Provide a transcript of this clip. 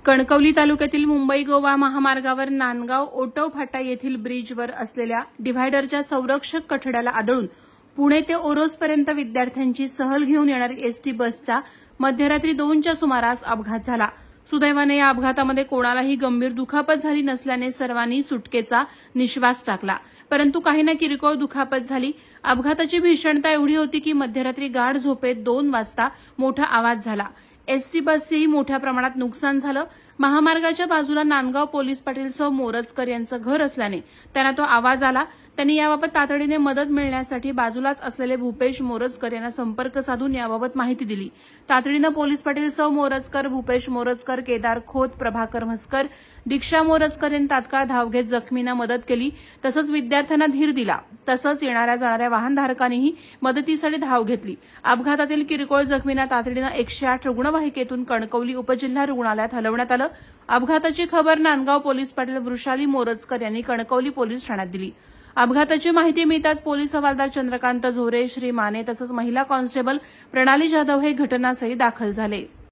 कणकवली तालुक्यातील मुंबई गोवा महामार्गावर नांदगाव ओटव फाटा येथील ब्रिजवर असलेल्या डिव्हायडरच्या संरक्षक कठड्याला आदळून पुणे ते ओरोसपर्यंत विद्यार्थ्यांची सहल घेऊन येणारी एसटी बसचा मध्यरात्री 2च्या सुमारास अपघात झाला। सुदैवाने या अपघातामध्ये कोणालाही गंभीर दुखापत झाली नसल्याने सर्वांनी सुटकेचा निश्वास टाकला, परंतु काहींना किरकोळ दुखापत झाली। अपघाताची भीषणता एवढी होती की मध्यरात्री गाढ झोपेत 2 वाजता मोठा आवाज झाला। एसटी बसचेही मोठ्या प्रमाणात नुकसान झालं। महामार्गाच्या बाजूला नांदगाव पोलीस पाटील सौ मोरजकर यांचं घर असल्याने त्यांना तो आवाज आला। त्यांनी याबाबत तातडीने मदत मिळण्यासाठी बाजूलाच असलेले भूपेश मोरजकर यांना संपर्क साधून याबाबत माहिती दिली। तातडीने पोलीस पाटील सौ मोरजकर, भूपेश मोरजकर, केदार खोत, प्रभाकर म्हस्कर, दीक्षा मोरजकर यांनी तात्काळ धाव घेत जखमींना मदत केली, तसंच विद्यार्थ्यांना धीर दिला। तसंच येणाऱ्या जाणाऱ्या वाहनधारकांनीही मदतीसाठी धाव घेतली। अपघातातील किरकोळ जखमींना तातडीने 108 रुग्णवाहिकेतून कणकवली उपजिल्हा रुग्णालयात हलवण्यात आलं। अपघाताची खबर नांदगाव पोलीस पाटील वृषाली मोरजकर यांनी कणकवली पोलीस ठाण्यात दिली। अपघाताची माहिती मिळताच पोलीस हवालदार चंद्रकांत झोरे, श्री माने तसंच महिला कॉन्स्टेबल प्रणाली जाधव हे घटनास्थळी दाखल झाले।